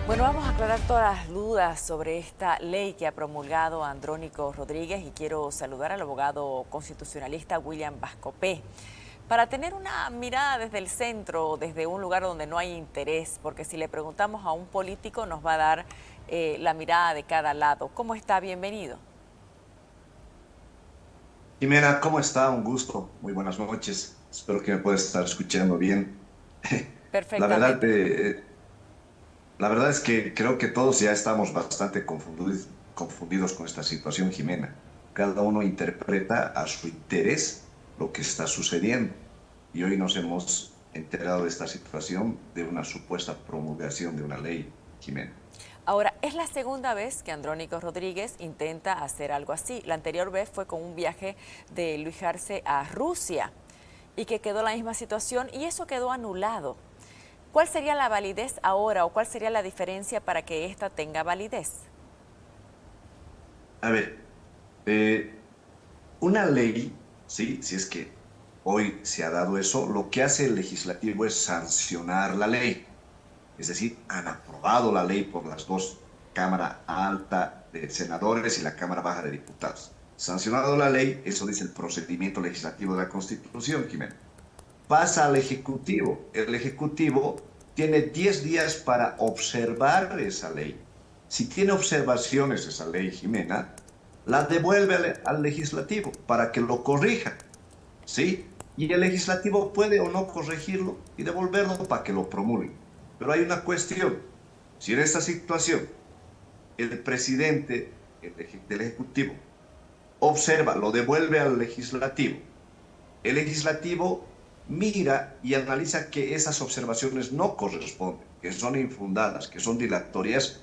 Bueno, vamos a aclarar todas las dudas sobre esta ley que ha promulgado Andrónico Rodríguez y quiero saludar al abogado constitucionalista William Vascopé para tener una mirada desde el centro, desde un lugar donde no hay interés, porque si le preguntamos a un político nos va a dar la mirada de cada lado. ¿Cómo está? Bienvenido. Jimena, ¿cómo está? Un gusto. Muy buenas noches. Espero que me puedas estar escuchando bien. La verdad, Perfectamente. la verdad es que creo que todos ya estamos bastante confundidos con esta situación, Jimena. Cada uno interpreta a su interés lo que está sucediendo. Y hoy nos hemos enterado de esta situación de una supuesta promulgación de una ley, Jimena. Ahora, es la segunda vez que Andrónico Rodríguez intenta hacer algo así. La anterior vez fue con un viaje de Luis Arce a Rusia y que quedó la misma situación y eso quedó anulado. ¿Cuál sería la validez ahora o cuál sería la diferencia para que esta tenga validez? A ver, una ley, sí, si es que hoy se ha dado eso, lo que hace el legislativo es sancionar la ley. Es decir, han aprobado la ley por las dos Cámara Alta de Senadores y la Cámara Baja de Diputados. Sancionado la ley, eso dice el procedimiento legislativo de la Constitución, Jimena. Pasa al Ejecutivo. El Ejecutivo tiene 10 días para observar esa ley. Si tiene observaciones esa ley, Jimena, la devuelve al legislativo para que lo corrija, ¿sí? Y el legislativo puede o no corregirlo y devolverlo para que lo promulgue. Pero hay una cuestión. Si en esta situación el presidente del Ejecutivo observa, lo devuelve al legislativo, el legislativo mira y analiza que esas observaciones no corresponden, que son infundadas, que son dilatorias,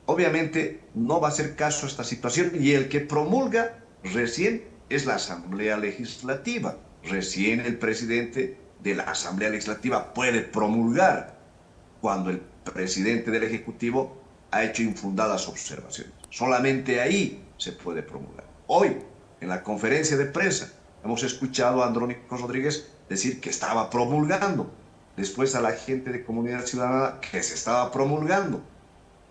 obviamente no va a hacer caso a esta situación y el que promulga recién es la Asamblea Legislativa. Recién el presidente de la Asamblea Legislativa puede promulgar cuando el presidente del Ejecutivo ha hecho infundadas observaciones. Solamente ahí se puede promulgar. Hoy, en la conferencia de prensa, hemos escuchado a Andrónico Rodríguez decir que estaba promulgando. Después a la gente de Comunidad Ciudadana que se estaba promulgando.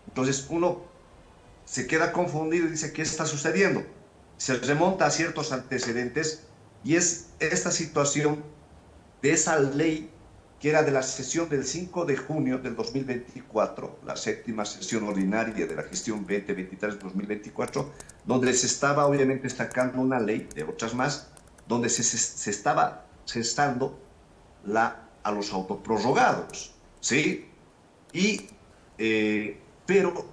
Entonces uno se queda confundido y dice, ¿qué está sucediendo? Se remonta a ciertos antecedentes y es esta situación de esa ley que era de la sesión del 5 de junio del 2024, la séptima sesión ordinaria de la gestión 2023-2024, donde se estaba obviamente destacando una ley de otras más, donde se estaba cesando a los autoprorrogados, ¿sí? Pero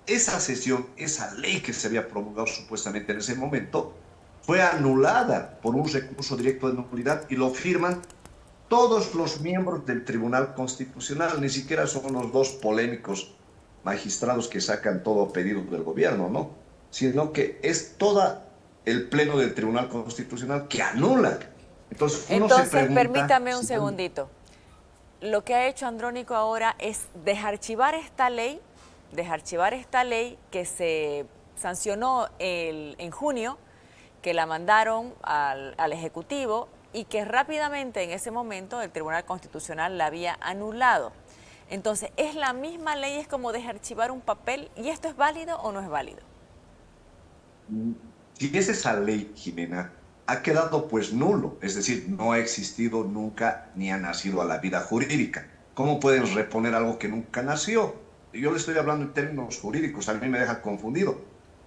esa sesión, esa ley que se había promulgado supuestamente en ese momento, fue anulada por un recurso directo de nulidad y lo firman todos los miembros del Tribunal Constitucional, ni siquiera son los dos polémicos magistrados que sacan todo pedido del gobierno, ¿no? Sino que es todo el pleno del Tribunal Constitucional que anula. Entonces uno se Entonces, pregunta permítame un si segundito. Lo que ha hecho Andrónico ahora es desarchivar esta ley que se sancionó en junio, que la mandaron al Ejecutivo y que rápidamente en ese momento el Tribunal Constitucional la había anulado. Entonces, ¿es la misma ley, es como desarchivar un papel y esto es válido o no es válido? si es esa ley, Jimena, ha quedado pues nulo, es decir, no ha existido nunca ni ha nacido a la vida jurídica. ¿Cómo pueden reponer algo que nunca nació? Yo le estoy hablando en términos jurídicos, a mí me deja confundido,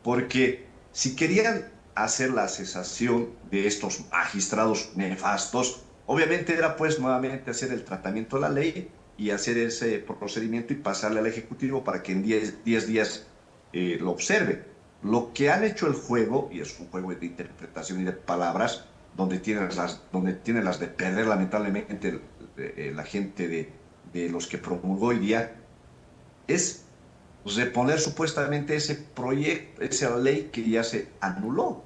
porque si querían hacer la cesación de estos magistrados nefastos, obviamente era pues nuevamente hacer el tratamiento de la ley y hacer ese procedimiento y pasarle al Ejecutivo para que en 10 días lo observe. Lo que han hecho el juego, y es un juego de interpretación y de palabras, donde tienen las de perder lamentablemente la gente de los que promulgó hoy día, es reponer supuestamente ese proyecto, esa ley que ya se anuló.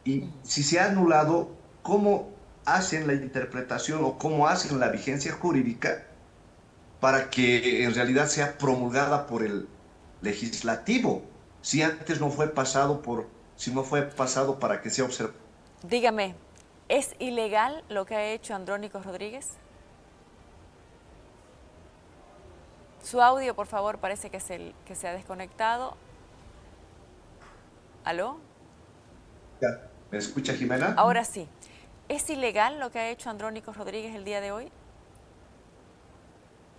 Y si se ha anulado, ¿cómo hacen la interpretación o cómo hacen la vigencia jurídica para que en realidad sea promulgada por el legislativo, si antes no fue pasado si no fue pasado para que sea observado? Dígame, ¿es ilegal lo que ha hecho Andrónico Rodríguez? Su audio, por favor, parece que se ha desconectado. ¿Aló? Ya. ¿Me escucha, Jimena? Ahora sí. ¿Es ilegal lo que ha hecho Andrónico Rodríguez el día de hoy?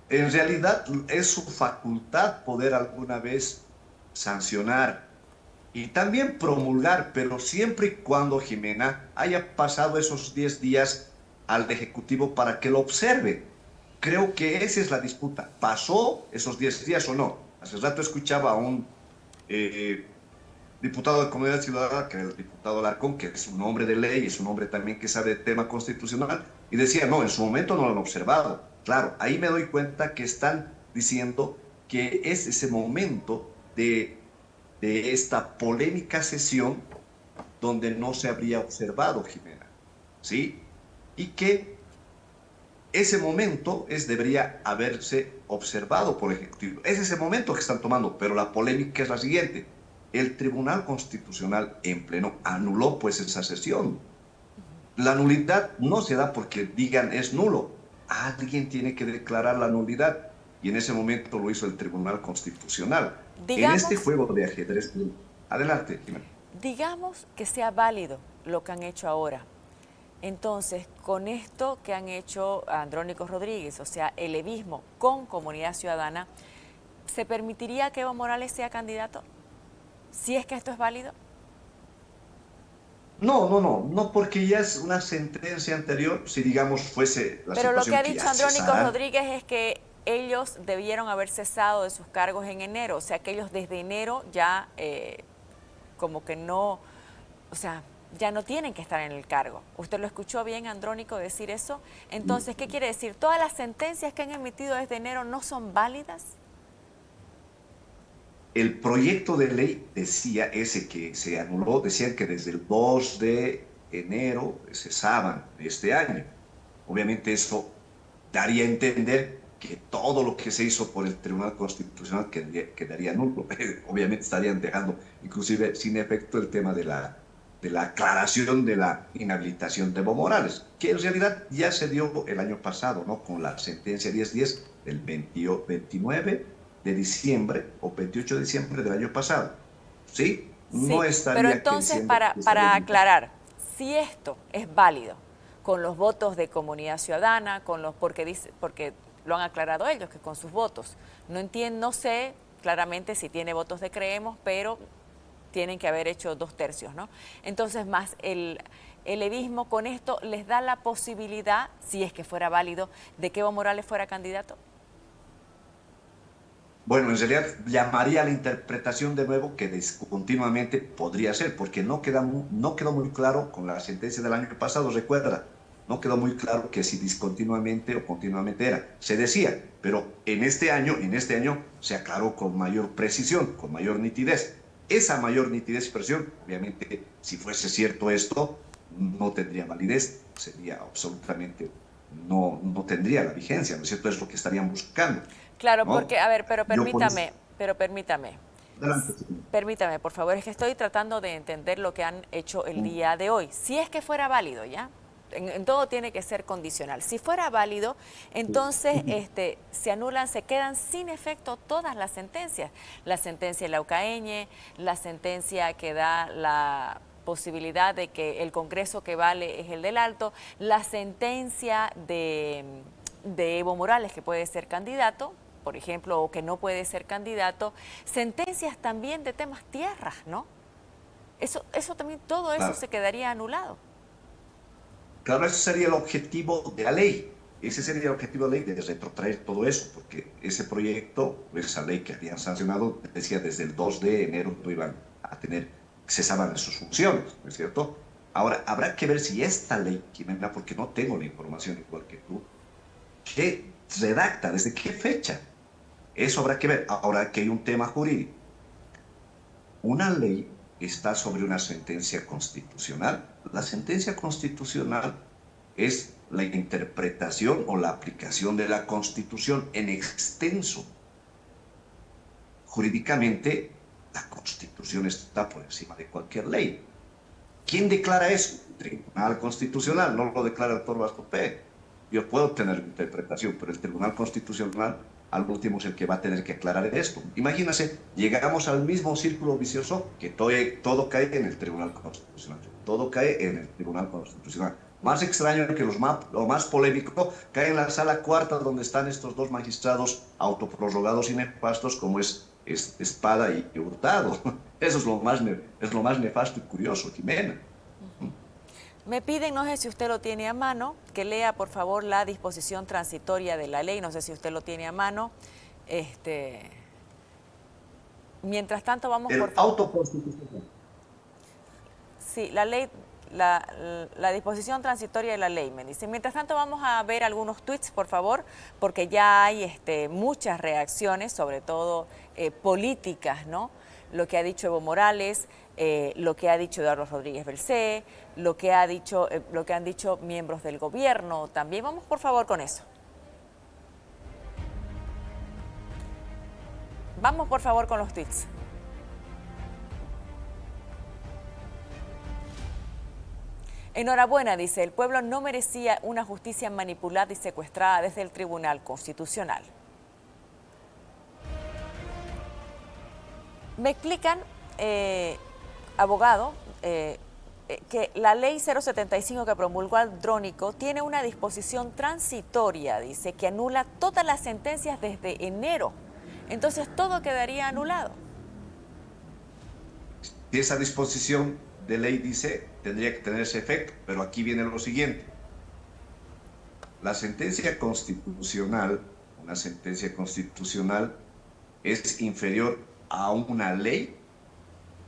En realidad es su facultad poder alguna vez sancionar y también promulgar, pero siempre y cuando Jimena haya pasado esos 10 días al Ejecutivo para que lo observe. Creo que esa es la disputa. ¿Pasó esos 10 días o no? Hace rato escuchaba a un eh, diputado de Comunidad Ciudadana, que es el diputado Alarcón, que es un hombre de ley, es un hombre también que sabe de tema constitucional, y decía, no, en su momento no lo han observado. Claro, ahí me doy cuenta que están diciendo que es ese momento de esta polémica sesión donde no se habría observado, Jimena, ¿sí? Y que ese momento debería haberse observado por el Ejecutivo. Es ese momento que están tomando, pero la polémica es la siguiente. El Tribunal Constitucional en pleno anuló pues esa sesión. La nulidad no se da porque digan es nulo. Alguien tiene que declarar la nulidad y en ese momento lo hizo el Tribunal Constitucional. En este Digamos, juego de ajedrez, adelante, Jimena. digamos que sea válido lo que han hecho ahora. Entonces, con esto que han hecho Andrónico Rodríguez, o sea, el levismo con Comunidad Ciudadana, ¿se permitiría que Evo Morales sea candidato? Si es que esto es válido. No, porque ya es una sentencia anterior, si digamos fuese la Pero lo que situación ha que dicho ya Andrónico cesara. Rodríguez es que ellos debieron haber cesado de sus cargos en enero, o sea, que ellos desde enero ya como que no, o sea, ya no tienen que estar en el cargo. ¿Usted lo escuchó bien, Andrónico, decir eso? Entonces, ¿qué quiere decir? ¿Todas las sentencias que han emitido desde enero no son válidas? El proyecto de ley decía, ese que se anuló, decían que desde el 2 de enero cesaban de este año. Obviamente eso daría a entender que todo lo que se hizo por el Tribunal Constitucional quedaría nulo. Obviamente estarían dejando inclusive sin efecto el tema de la aclaración de la inhabilitación de Evo Morales, que en realidad ya se dio el año pasado, ¿no? Con la sentencia 1010 del 29 de diciembre o 28 de diciembre del año pasado. ¿Sí? No Sí, pero estaría que entonces diciendo que estaría para limitado. aclarar, si esto es válido con los votos de Comunidad Ciudadana, con los porque lo han aclarado ellos que con sus votos. No entiendo, no sé claramente si tiene votos de Creemos, pero tienen que haber hecho 2/3, ¿no? Entonces, más el levismo con esto les da la posibilidad, si es que fuera válido, de que Evo Morales fuera candidato. Bueno, en realidad llamaría a la interpretación de nuevo que continuamente podría ser, porque no quedó muy claro con la sentencia del año pasado, recuerda, no quedó muy claro que si discontinuamente o continuamente era. Se decía, pero en este año se aclaró con mayor precisión, con mayor nitidez. Esa mayor nitidez y precisión, obviamente, si fuese cierto esto, no tendría validez, sería absolutamente, no tendría la vigencia, ¿no es cierto? Es lo que estarían buscando, Claro, porque, ¿no? a ver, Yo por eso, pero permítame. adelante. Permítame, por favor, es que estoy tratando de entender lo que han hecho el día de hoy. Si es que fuera válido, ¿ya? En todo tiene que ser condicional. Si fuera válido, entonces se anulan, se quedan sin efecto todas las sentencias. La sentencia de la UCAeñe, la sentencia que da la posibilidad de que el Congreso que vale es el del Alto, la sentencia de Evo Morales, que puede ser candidato, por ejemplo, o que no puede ser candidato, sentencias también de temas tierras, ¿no? Eso también, todo eso Claro, se quedaría anulado. claro, ese sería el objetivo de la ley. Ese sería el objetivo de la ley, de retrotraer todo eso, porque ese proyecto, esa ley que habían sancionado, decía desde el 2 de enero no iban a tener, cesaban de sus funciones, ¿no es cierto? Ahora, habrá que ver si esta ley, Jimena, porque no tengo la información igual que tú, ¿qué redacta? ¿Desde qué fecha? Eso habrá que ver. Ahora que hay un tema jurídico. Una ley está sobre una sentencia constitucional. La sentencia constitucional es la interpretación o la aplicación de la Constitución en extenso. Jurídicamente, la Constitución está por encima de cualquier ley. ¿Quién declara eso? El Tribunal Constitucional, no lo declara el doctor Vasco P. Yo puedo tener interpretación, pero el Tribunal Constitucional al último es el que va a tener que aclarar esto. Imagínense, llegamos al mismo círculo vicioso que todo cae en el Tribunal Constitucional. Todo cae en el Tribunal Constitucional. Más extraño que lo más polémico cae en la sala cuarta donde están estos dos magistrados autoprorrogados y nefastos como es Espada y Hurtado. Eso es lo más nefasto y curioso, Jimena. Me piden, no sé si usted lo tiene a mano, que lea por favor la disposición transitoria de la ley, no sé si usted lo tiene a mano. Mientras tanto vamos El por... autoconstitucional. Sí, la ley, la disposición transitoria de la ley, me dice. Mientras tanto vamos a ver algunos tweets, por favor, porque ya hay muchas reacciones, sobre todo políticas, ¿no? Lo que ha dicho Evo Morales, lo que ha dicho Eduardo Rodríguez Belcé, lo que han dicho miembros del gobierno también. Vamos por favor con eso. Vamos por favor con los tweets. Enhorabuena, dice, el pueblo no merecía una justicia manipulada y secuestrada desde el Tribunal Constitucional. Me explican, abogado, que la ley 075 que promulgó Andrónico tiene una disposición transitoria, dice, que anula todas las sentencias desde enero. Entonces todo quedaría anulado. Si esa disposición de ley dice, tendría que tener ese efecto, pero aquí viene lo siguiente. La sentencia constitucional, una sentencia constitucional es inferior a una ley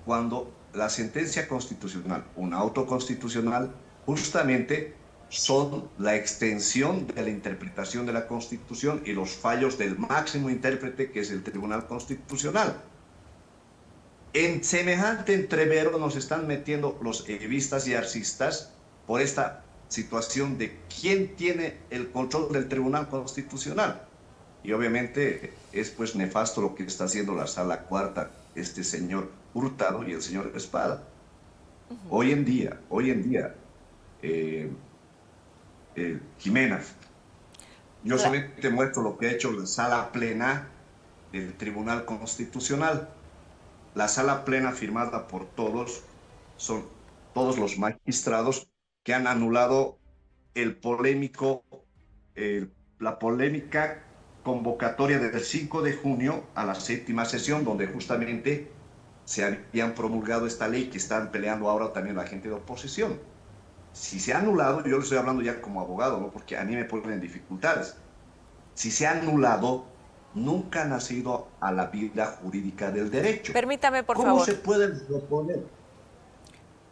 cuando la sentencia constitucional, una autoconstitucional, justamente son la extensión de la interpretación de la Constitución y los fallos del máximo intérprete que es el Tribunal Constitucional. En semejante entrevero nos están metiendo los evistas y arcistas por esta situación de quién tiene el control del Tribunal Constitucional. Y obviamente es pues nefasto lo que está haciendo la sala cuarta, este señor Hurtado y el señor Espada. Hoy en día, Jimena, yo solamente muestro lo que ha hecho la sala plena del Tribunal Constitucional. La sala plena firmada por todos, son todos los magistrados que han anulado la polémica convocatoria del 5 de junio a la 7ª sesión, donde justamente se habían promulgado esta ley que están peleando ahora también la gente de oposición. Si se ha anulado, yo le estoy hablando ya como abogado, ¿no? Porque a mí me ponen dificultades. Si se ha anulado, nunca ha nacido a la vida jurídica del derecho. Permítame, por favor. ¿Cómo se puede proponer?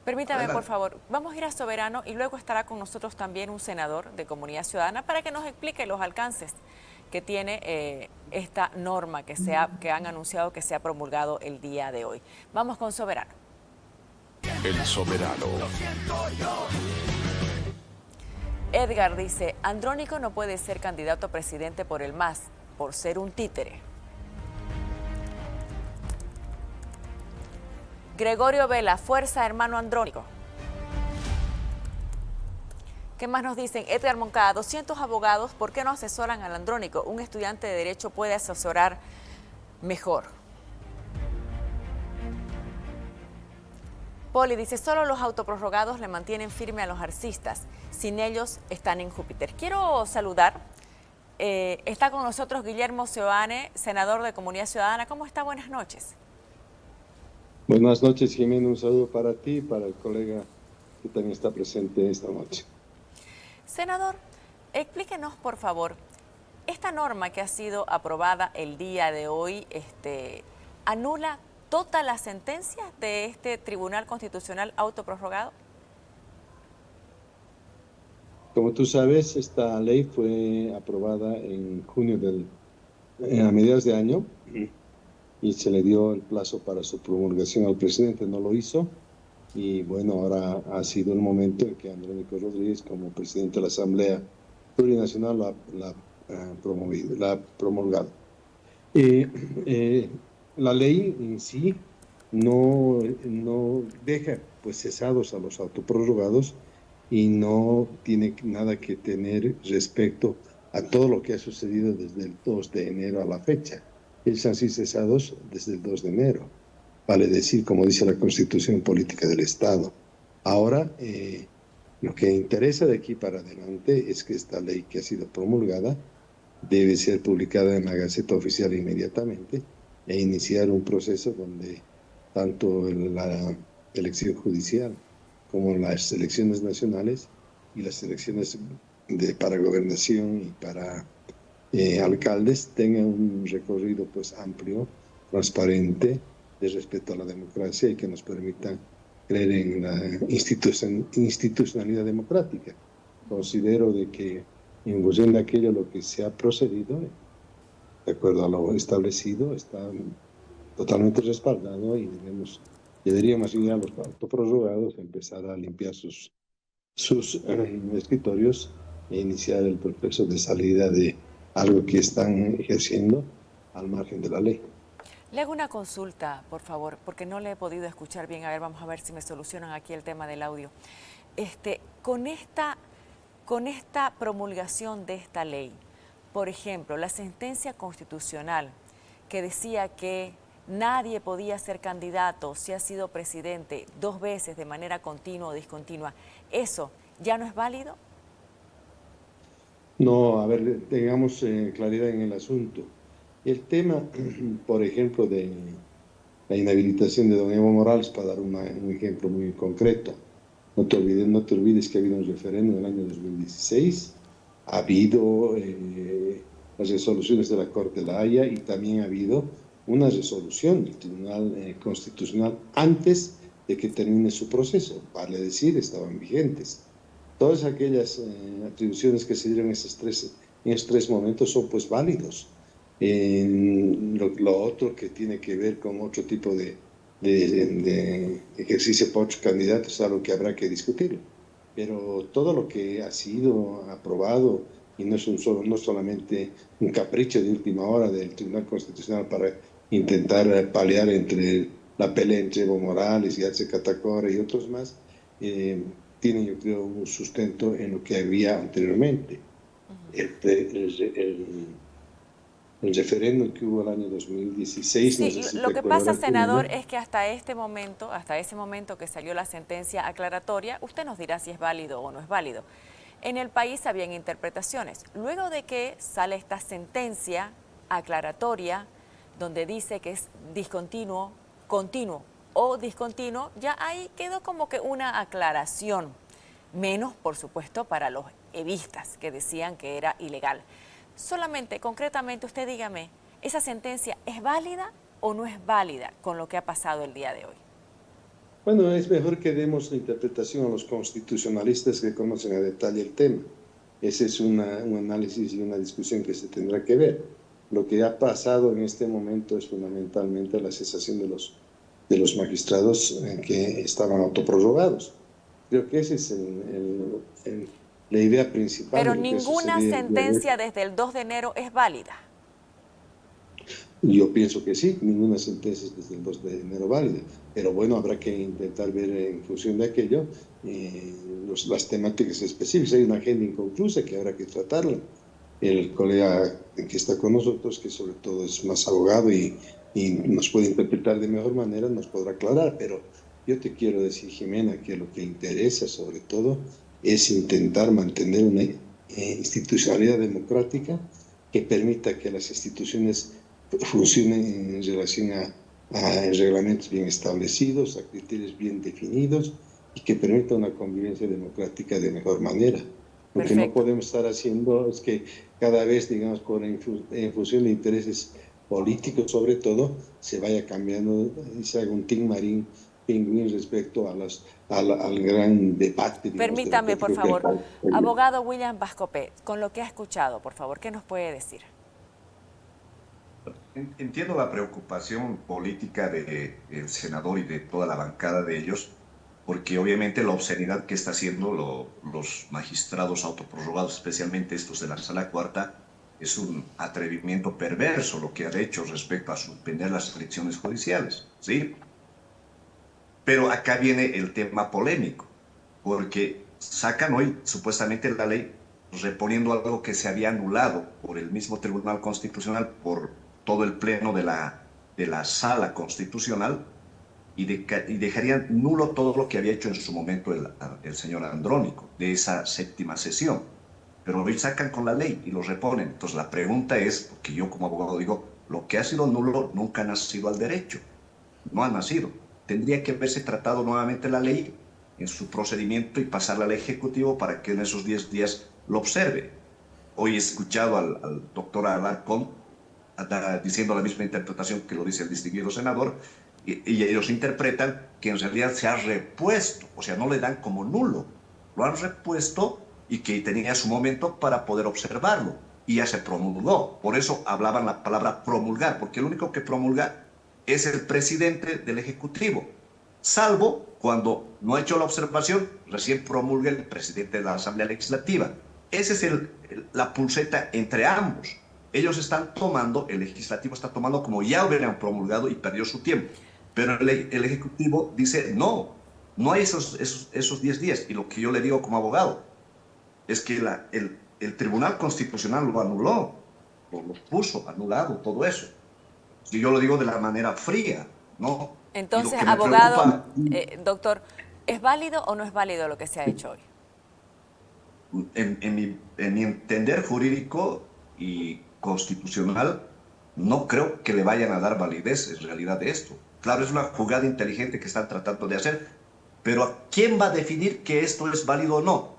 Permítame, Adelante. por favor. Vamos a ir a Soberano y luego estará con nosotros también un senador de Comunidad Ciudadana para que nos explique los alcances que tiene esta norma que han anunciado que se ha promulgado el día de hoy. Vamos con Soberano. El Soberano. Edgar dice, Andrónico no puede ser candidato a presidente por el MAS, por ser un títere. Gregorio Vela, fuerza hermano Andrónico. ¿Qué más nos dicen? Edgar Moncada, 200 abogados, ¿por qué no asesoran al Andrónico? Un estudiante de Derecho puede asesorar mejor. Poli dice, solo los autoprorrogados le mantienen firme a los arcistas. Sin ellos están en Júpiter. Quiero saludar. Está con nosotros Guillermo Seoane, senador de Comunidad Ciudadana. ¿Cómo está? Buenas noches. Buenas noches, Jimena. Un saludo para ti y para el colega que también está presente esta noche. Senador, explíquenos, por favor, esta norma que ha sido aprobada el día de hoy, ¿anula todas las sentencias de este Tribunal Constitucional autoprorrogado? Como tú sabes, esta ley fue aprobada en junio a mediados de año y se le dio el plazo para su promulgación al presidente, no lo hizo. Y bueno, ahora ha sido el momento en que Andrónico Rodríguez, como presidente de la Asamblea Plurinacional, la ha promulgado. La ley en sí no deja pues cesados a los autoprorrogados y no tiene nada que tener respecto a todo lo que ha sucedido desde el 2 de enero a la fecha. Ellos han sido cesados desde el 2 de enero, vale decir, como dice la Constitución Política del Estado. Ahora, lo que interesa de aquí para adelante es que esta ley que ha sido promulgada debe ser publicada en la Gaceta Oficial inmediatamente e iniciar un proceso donde tanto la elección judicial como las elecciones nacionales y las elecciones para gobernación y para alcaldes tengan un recorrido pues amplio, transparente, de respeto a la democracia y que nos permitan creer en la institucionalidad democrática. Considero de que en función de aquello lo que se ha procedido, de acuerdo a lo establecido, está totalmente respaldado y deberíamos ir a los autoprorrogados, empezar a limpiar sus escritorios e iniciar el proceso de salida de algo que están ejerciendo al margen de la ley. Le hago una consulta, por favor, porque no le he podido escuchar bien. A ver, vamos a ver si me solucionan aquí el tema del audio. Con esta promulgación de esta ley, por ejemplo, la sentencia constitucional que decía que nadie podía ser candidato si ha sido presidente 2 veces de manera continua o discontinua, ¿eso ya no es válido? No, a ver, tengamos claridad en el asunto. El tema, por ejemplo, de la inhabilitación de don Evo Morales, para dar un ejemplo muy concreto, no te olvides que ha habido un referéndum en el año 2016, ha habido las resoluciones de la Corte de la Haya y también ha habido una resolución del Tribunal Constitucional antes de que termine su proceso, vale decir, estaban vigentes. Todas aquellas atribuciones que se dieron en esos tres momentos son pues válidos. Lo otro que tiene que ver con otro tipo de ejercicio por otros candidatos es algo que habrá que discutir. Pero todo lo que ha sido aprobado, y no es no solamente un capricho de última hora del Tribunal Constitucional para intentar paliar entre la pelea entre Evo Morales y Arce Catacora y otros más, tiene, yo creo, un sustento en lo que había anteriormente. El referéndum que hubo el año 2016... Sí, lo que pasa, senador, es que hasta ese momento que salió la sentencia aclaratoria, usted nos dirá si es válido o no es válido. En el país habían interpretaciones. Luego de que sale esta sentencia aclaratoria, donde dice que es discontinuo, continuo o discontinuo, ya ahí quedó como que una aclaración, menos, por supuesto, para los evistas que decían que era ilegal. Solamente, concretamente, usted dígame, ¿esa sentencia es válida o no es válida con lo que ha pasado el día de hoy? Bueno, es mejor que demos la interpretación a los constitucionalistas que conocen a detalle el tema. Ese es un análisis y una discusión que se tendrá que ver. Lo que ha pasado en este momento es fundamentalmente la cesación de los magistrados que estaban autoprorrogados. Creo que esa es la idea principal. Pero ninguna sentencia desde el 2 de enero es válida. Yo pienso que sí, ninguna sentencia es desde el 2 de enero válida. Pero bueno, habrá que intentar ver en función de aquello las temáticas específicas. Hay una agenda inconclusa que habrá que tratarla. El colega que está con nosotros, que sobre todo es más abogado y nos puede interpretar de mejor manera, nos podrá aclarar. Pero yo te quiero decir, Jimena, que lo que interesa sobre todo es intentar mantener una institucionalidad democrática que permita que las instituciones funcionen en relación a reglamentos bien establecidos, a criterios bien definidos y que permita una convivencia democrática de mejor manera. Lo que no podemos estar haciendo es que cada vez, digamos, en función de intereses políticos sobre todo, se vaya cambiando y se haga un pingüín respecto al gran debate. Permítame, por favor, abogado William Bascopé, con lo que ha escuchado, por favor, ¿qué nos puede decir? Entiendo la preocupación política del senador y de toda la bancada de ellos, porque obviamente la obscenidad que está haciendo los magistrados autoprorrogados, especialmente estos de la Sala Cuarta, es un atrevimiento perverso lo que han hecho respecto a suspender las elecciones judiciales, ¿sí? Pero acá viene el tema polémico, porque sacan hoy supuestamente la ley reponiendo algo que se había anulado por el mismo Tribunal Constitucional, por todo el pleno de la Sala Constitucional, y dejarían nulo todo lo que había hecho en su momento el señor Andrónico de esa séptima sesión. Pero hoy sacan con la ley y lo reponen. Entonces la pregunta es, porque yo como abogado digo, lo que ha sido nulo nunca ha nacido al derecho, no ha nacido. Tendría que haberse tratado nuevamente la ley en su procedimiento y pasarla al Ejecutivo para que en esos 10 días lo observe. Hoy he escuchado al doctor Alarcón diciendo la misma interpretación que lo dice el distinguido senador, y ellos interpretan que en realidad se ha repuesto, o sea, no le dan como nulo, lo han repuesto y que tenía su momento para poder observarlo, y ya se promulgó. Por eso hablaban la palabra promulgar, porque el único que promulga es el presidente del Ejecutivo, salvo cuando no ha hecho la observación, recién promulga el presidente de la Asamblea Legislativa. Esa es la pulseta entre ambos. Ellos están tomando, el legislativo está tomando como ya hubieran promulgado y perdió su tiempo. Pero el Ejecutivo dice, no, no hay esos 10 días. Y lo que yo le digo como abogado es que el Tribunal Constitucional lo anuló, lo puso anulado, todo eso. Y yo lo digo de la manera fría, ¿no? Entonces, Y abogado, doctor, ¿es válido o no es válido lo que se ha hecho hoy? En mi entender jurídico y constitucional, no creo que le vayan a dar validez en realidad de esto. Claro, es una jugada inteligente que están tratando de hacer, pero ¿quién va a definir que esto es válido o no?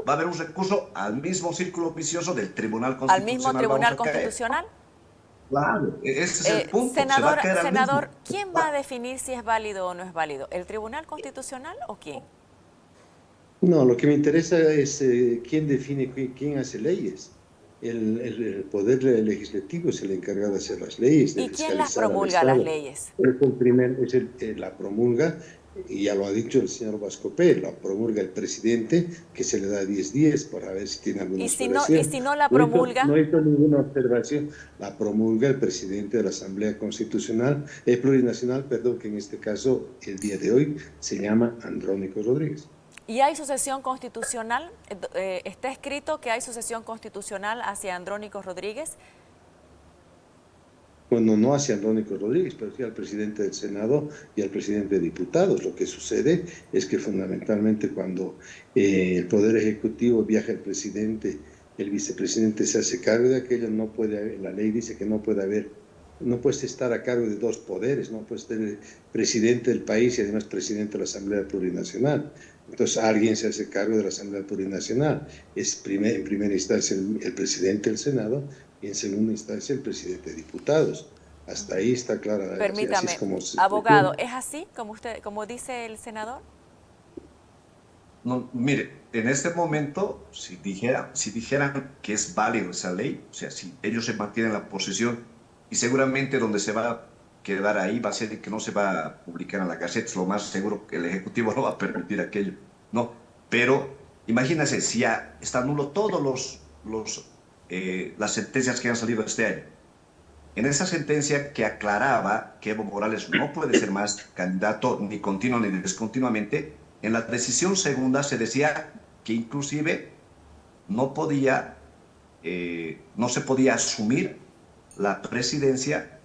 Va a haber un recurso al mismo círculo vicioso del Tribunal ¿Al mismo Constitucional, vamos Tribunal a caer. Constitucional? Claro, ese es el punto, se va a Senador, caer al senador, mismo. ¿quién va a definir si es válido o no es válido? ¿El Tribunal Constitucional o quién? No, lo que me interesa es quién define, quién hace leyes. El poder legislativo es el encargado de hacer las leyes, de ¿Y quién las fiscalizar al promulga las Estado. leyes? La promulga, y ya lo ha dicho el señor Bascopé, la promulga el presidente, que se le da 10 días para ver si tiene alguna ¿Y observación. si no la No promulga? hizo ninguna observación. La promulga el presidente de la Asamblea Constitucional, Plurinacional, perdón, que en este caso, el día de hoy, se llama Andrónico Rodríguez. ¿Y hay sucesión constitucional? ¿Está escrito que hay sucesión constitucional hacia Andrónico Rodríguez? Bueno, no hacia Andrónico Rodríguez, pero sí al presidente del Senado y al presidente de diputados. Lo que sucede es que fundamentalmente cuando el Poder Ejecutivo viaja el presidente, el vicepresidente se hace cargo de aquello, no puede haber, la ley dice que no puede haber, no puedes estar a cargo de dos poderes, no puedes ser presidente del país y además presidente de la Asamblea Plurinacional. Entonces alguien se hace cargo de la Asamblea Plurinacional. Es en primera instancia el presidente del Senado y en segunda instancia el presidente de diputados. Hasta ahí está clara. Permítame, así es como abogado, ¿es así como dice el senador? No, mire, en este momento, si dijeran que es válido esa ley, o sea, si ellos se mantienen en la posición, y seguramente donde se va a quedar ahí va a ser que no se va a publicar en la Gaceta, es lo más seguro que el Ejecutivo no va a permitir aquello, ¿no? Pero imagínense, si ya está nulo todos las sentencias que han salido este año. En esa sentencia que aclaraba que Evo Morales no puede ser más candidato ni continuo ni descontinuamente, en la decisión segunda se decía que inclusive no no se podía asumir la presidencia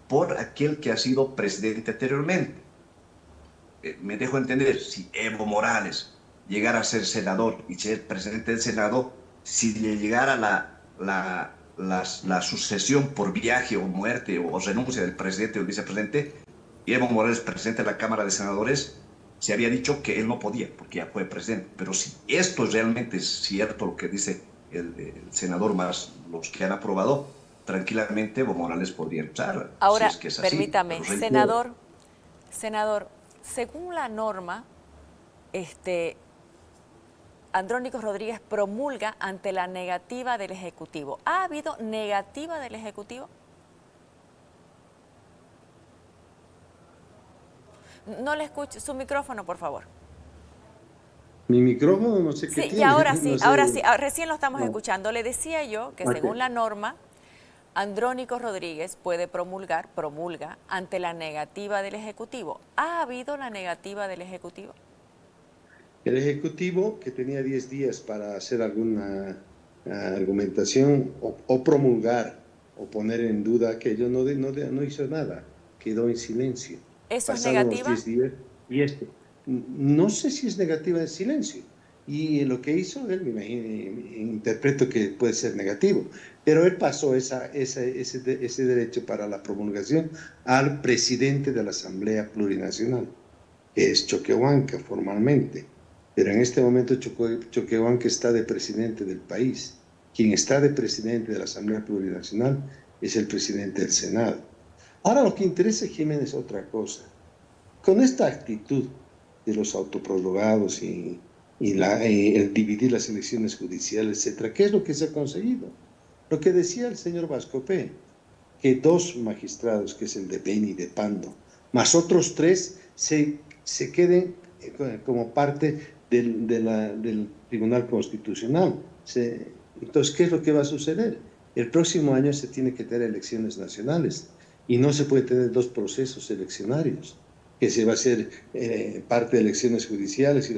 por aquel que ha sido presidente anteriormente. Me dejo entender, si Evo Morales llegara a ser senador y ser presidente del Senado, si le llegara la sucesión por viaje o muerte o renuncia del presidente o el vicepresidente, y Evo Morales, presidente de la Cámara de Senadores, se había dicho que él no podía, porque ya fue presidente. Pero si esto realmente es cierto, lo que dice el senador más los que han aprobado, tranquilamente Evo Morales podría luchar, si Ahora, es que es así. permítame, Pero reitero, senador, según la norma, Andrónico Rodríguez promulga ante la negativa del Ejecutivo. ¿Ha habido negativa del Ejecutivo? No le escucho. Su micrófono, por favor. Mi micrófono no sé qué Sí, tiene. y ahora sí, no sé. ahora sí. Recién lo estamos No. escuchando. Le decía yo que Ok. según la norma, Andrónico Rodríguez puede promulga ante la negativa del Ejecutivo. ¿Ha habido la negativa del Ejecutivo? El Ejecutivo, que tenía 10 días para hacer alguna argumentación o promulgar o poner en duda aquello, no hizo nada, quedó en silencio. ¿Eso es Pasaron los negativa? 10 días y no sé si es negativa el silencio. Y lo que hizo, él me imagino, interpreto que puede ser negativo, pero él pasó ese derecho para la promulgación al presidente de la Asamblea Plurinacional, que es Choquehuanca formalmente. Pero en este momento Choquehuanca está de presidente del país. Quien está de presidente de la Asamblea Plurinacional es el presidente del Senado. Ahora lo que interesa, Jiménez, es otra cosa. Con esta actitud de los autoprologados y el dividir las elecciones judiciales, etcétera, ¿qué es lo que se ha conseguido? Lo que decía el señor Vascopé, que 2 magistrados, que es el de Beni y de Pando, más otros 3 se queden como parte del Tribunal Constitucional. Entonces, ¿qué es lo que va a suceder? El próximo año se tiene que tener elecciones nacionales y no se puede tener 2 procesos eleccionarios, que se va a hacer parte de elecciones judiciales y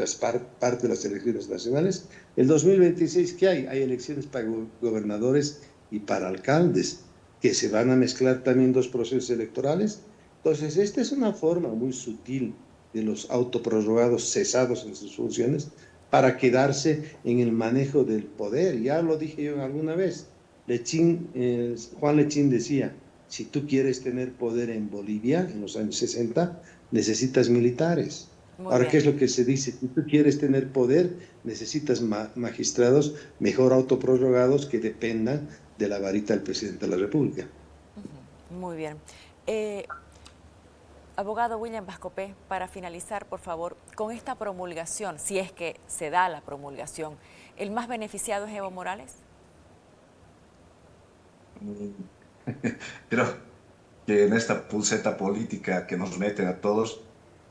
parte de las elecciones nacionales. El 2026, ¿qué hay? Hay elecciones para gobernadores y para alcaldes, que se van a mezclar también 2 procesos electorales. Entonces, esta es una forma muy sutil de los autoprorrogados cesados en sus funciones para quedarse en el manejo del poder. Ya lo dije yo alguna vez. Juan Lechín decía, si tú quieres tener poder en Bolivia en los años 60, necesitas militares. Muy Ahora, ¿qué bien. es lo que se dice? Si tú quieres tener poder, necesitas magistrados mejor autoprorrogados que dependan de la varita del presidente de la República. Muy bien. Abogado William Vascopé, para finalizar, por favor, con esta promulgación, si es que se da la promulgación, ¿el más beneficiado es Evo Morales? Creo que en esta pulseta política que nos meten a todos,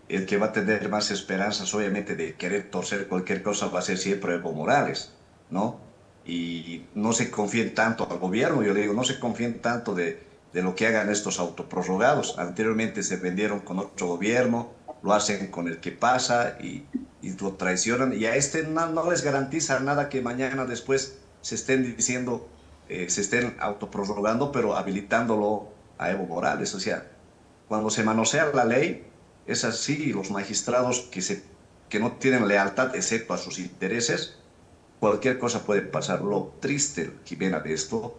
el que va a tener más esperanzas, obviamente, de querer torcer cualquier cosa va a ser siempre Evo Morales, ¿no? Y no se confíen tanto al gobierno, yo digo, no se confíen tanto de lo que hagan estos autoprorrogados. Anteriormente se vendieron con otro gobierno, lo hacen con el que pasa y lo traicionan. Y a este no les garantiza nada que mañana después se estén diciendo, se estén autoprorrogando, pero habilitándolo a Evo Morales. O sea, cuando se manosea la ley, es así, los magistrados que no tienen lealtad excepto a sus intereses, cualquier cosa puede pasar. Lo triste, Jimena, de esto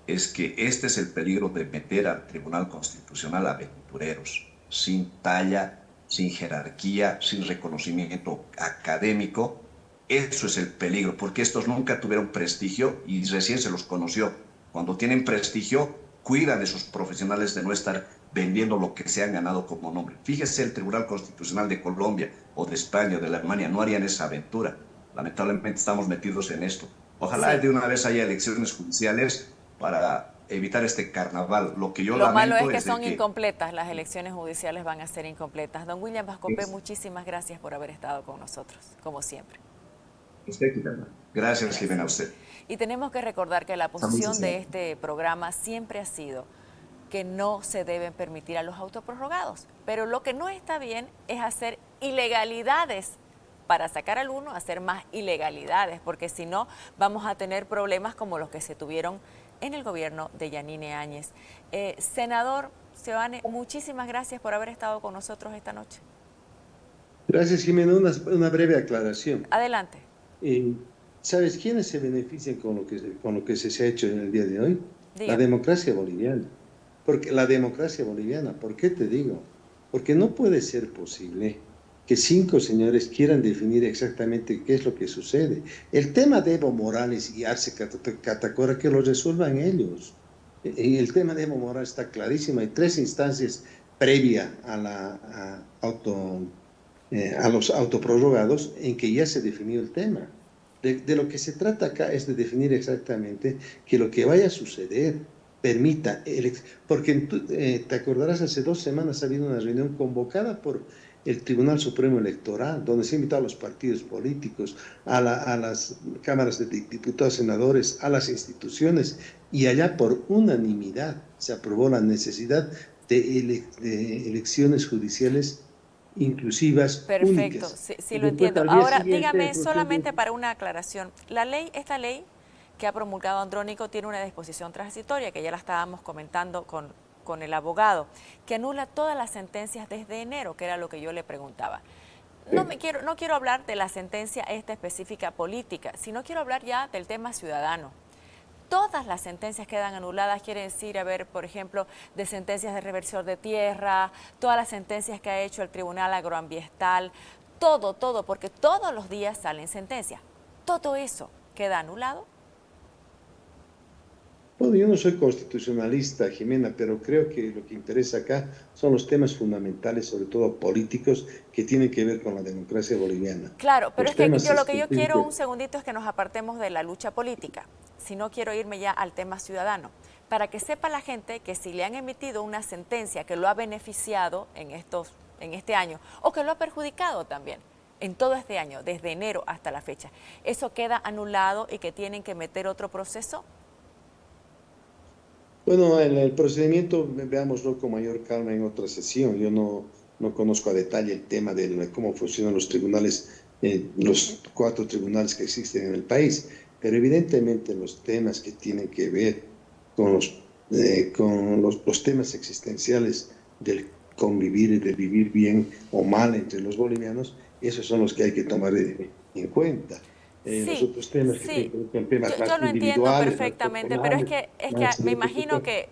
es que este es el peligro de meter al Tribunal Constitucional a aventureros, sin talla, sin jerarquía, sin reconocimiento académico. Eso es el peligro, porque estos nunca tuvieron prestigio y recién se los conoció. Cuando tienen prestigio, cuidan de sus profesionales de no estar vendiendo lo que se han ganado como nombre. Fíjese, el Tribunal Constitucional de Colombia o de España o de Alemania no harían esa aventura. Lamentablemente estamos metidos en esto. Ojalá Sí. de una vez haya elecciones judiciales para evitar este carnaval. Lo que yo Lo malo es lamento que es de son que... incompletas, las elecciones judiciales van a ser incompletas. Don William Vascopé, muchísimas gracias por haber estado con nosotros, como siempre. Gracias, Jimena, a Gracias. usted. Y tenemos que recordar que la posición de Saludos. este programa siempre ha sido que no se deben permitir a los autoprorrogados. Pero lo que no está bien es hacer ilegalidades para sacar al uno, hacer más ilegalidades, porque si no vamos a tener problemas como los que se tuvieron en el gobierno de Yanine Áñez. Senador Seoane, muchísimas gracias por haber estado con nosotros esta noche. Gracias, Jimena. Una breve aclaración. Adelante. ¿Sabes quiénes se benefician con lo que se ha hecho en el día de hoy? Dígame. La democracia boliviana. ¿Por qué te digo? Porque no puede ser posible que 5 señores quieran definir exactamente qué es lo que sucede. El tema de Evo Morales y Arce Catacora, que lo resuelvan ellos. El tema de Evo Morales está clarísimo. Hay 3 instancias previas a los autoprorrogados en que ya se definió el tema. De lo que se trata acá es de definir exactamente que lo que vaya a suceder permita, porque te acordarás, hace 2 semanas ha habido una reunión convocada por el Tribunal Supremo Electoral, donde se ha invitado a los partidos políticos, a las cámaras de diputados, senadores, a las instituciones, y allá por unanimidad se aprobó la necesidad de elecciones judiciales inclusivas, Perfecto, únicas. sí, sí Y lo después, entiendo. al día Ahora, siguiente, dígame procede. solamente para una aclaración. Esta ley que ha promulgado Andrónico tiene una disposición transitoria, que ya la estábamos comentando con el abogado, que anula todas las sentencias desde enero, que era lo que yo le preguntaba. No quiero hablar de la sentencia esta específica política, sino quiero hablar ya del tema ciudadano. Todas las sentencias quedan anuladas, quiere decir, a ver, por ejemplo, de sentencias de reversión de tierra, todas las sentencias que ha hecho el Tribunal Agroambiental, todo, porque todos los días salen sentencias. Todo eso queda anulado. Bueno, yo no soy constitucionalista, Jimena, pero creo que lo que interesa acá son los temas fundamentales, sobre todo políticos, que tienen que ver con la democracia boliviana. Claro, pero Los es que temas lo que yo quiero un específicos. segundito es que nos apartemos de la lucha política, si no quiero irme ya al tema ciudadano, para que sepa la gente que si le han emitido una sentencia que lo ha beneficiado en este año o que lo ha perjudicado también en todo este año, desde enero hasta la fecha, eso queda anulado y que tienen que meter otro proceso. Bueno, el procedimiento, veámoslo con mayor calma en otra sesión. Yo no conozco a detalle el tema de cómo funcionan los tribunales, los 4 tribunales que existen en el país, pero evidentemente los temas que tienen que ver con los temas existenciales del convivir y de vivir bien o mal entre los bolivianos, esos son los que hay que tomar en cuenta. Los Sí, otros temas que sí, tienen que ver con temas yo más lo entiendo individuales, más perfectamente, pero personales, es que más me imagino políticos. que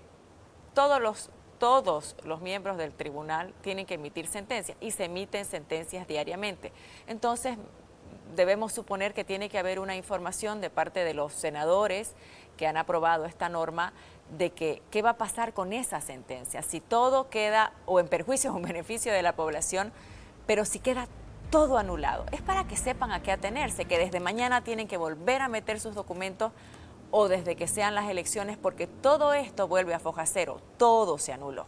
todos los miembros del tribunal tienen que emitir sentencias y se emiten sentencias diariamente. Entonces, debemos suponer que tiene que haber una información de parte de los senadores que han aprobado esta norma de que qué va a pasar con esa sentencia, si todo queda o en perjuicio o en beneficio de la población, pero si queda todo anulado. Es para que sepan a qué atenerse, que desde mañana tienen que volver a meter sus documentos o desde que sean las elecciones, porque todo esto vuelve a foja cero, todo se anuló.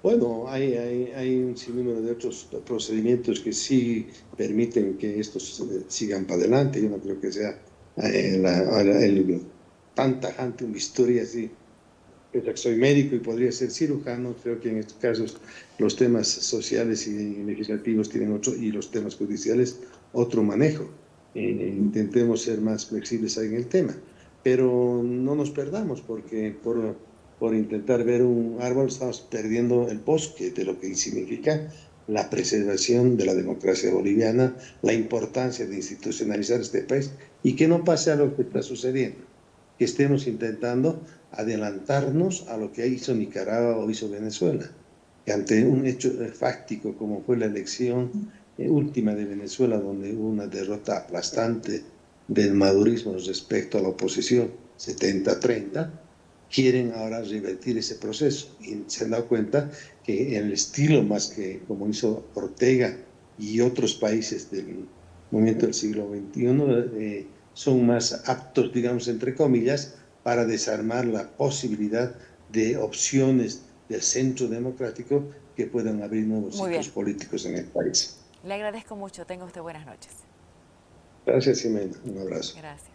Bueno, hay un sinnúmero de otros procedimientos que sí permiten que estos sigan para adelante. Yo no creo que sea tan tajante una historia así. Pese a que soy médico y podría ser cirujano, creo que en estos casos los temas sociales y legislativos tienen otro, y los temas judiciales otro manejo. Intentemos ser más flexibles ahí en el tema, pero no nos perdamos, porque por intentar ver un árbol estamos perdiendo el bosque de lo que significa la preservación de la democracia boliviana, la importancia de institucionalizar este país y que no pase a lo que está sucediendo, que estemos intentando adelantarnos a lo que hizo Nicaragua o hizo Venezuela, que ante un hecho fáctico como fue la elección última de Venezuela, donde hubo una derrota aplastante del madurismo respecto a la oposición, 70-30, quieren ahora revertir ese proceso y se han dado cuenta que el estilo, más que como hizo Ortega y otros países del movimiento del siglo XXI, son más aptos, digamos, entre comillas, para desarmar la posibilidad de opciones del centro democrático que puedan abrir nuevos Muy bien, ciclos políticos en el país. le agradezco mucho, tenga usted buenas noches. Gracias, Ximena. Un abrazo. Gracias.